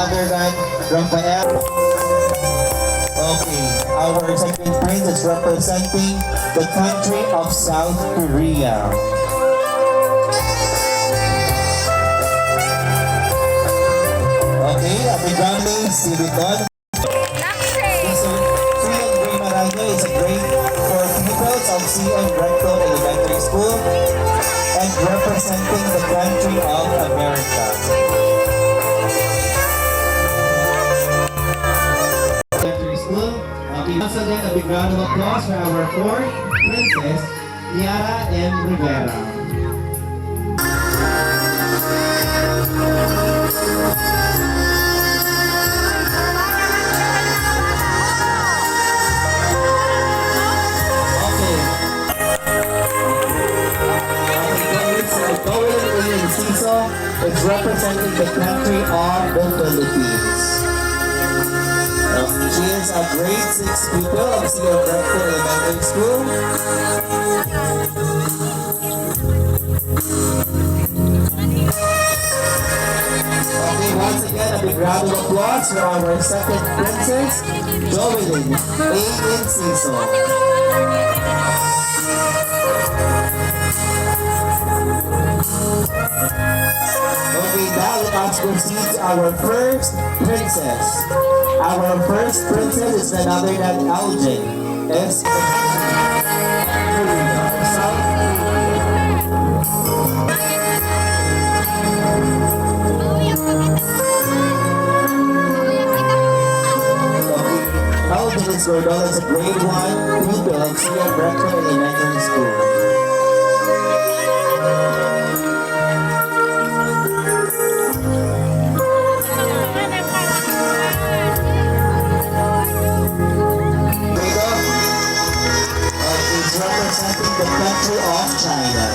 Father Rafael. Okay, our second prince is representing the country of South Korea. Okay, Abigame Siriton. Is a grade for pupils of C.N. Rector Elementary School and representing the country of America. Elementary School. Okay, once again, a big round of applause for our fourth princess, Tiara M. Rivera. It's representing the country of the Philippines. She is a grade 6 pupil of C.N. Rector Elementary School. Okay, once again, a big round of applause for our second princess, Jovelyn A. Inciso. Okay, now let us proceed to our first princess. Our first princess is none other than Elgin. It's South Elgin is Gordon is a grade 1 pupil of C.N. Rector Elementary School. Representing the country of China.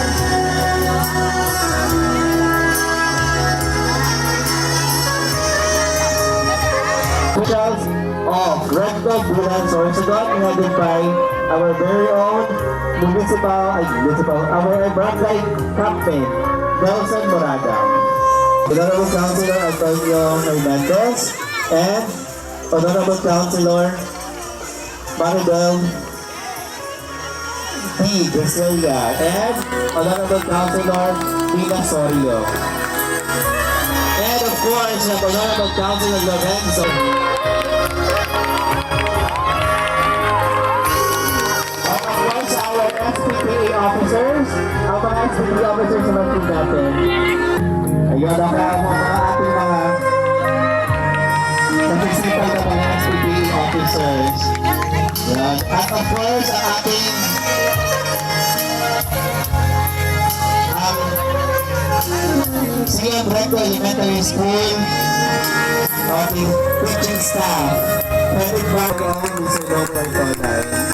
Officials of Recto Bulan Sorsogon headed by our very own our barangay captain, Nelson Moraga. Honorable Councilor Antonio Hernandez and Honorable Councilor Maridel P. Graciela and Honorable Councilor Mina Sorio. And of course, Honorable Councilor Lorenzo. Of course, our SPPA officers. Ang mga SPPA officers naman po natin. Ayun, ang mga ating mga nagsisipan ng mga SPPA officers. Yan. At of course, ang ating C.N. Rector Elementary School teaching staff. Pwede ba ako, Mr. Dr. Tonay?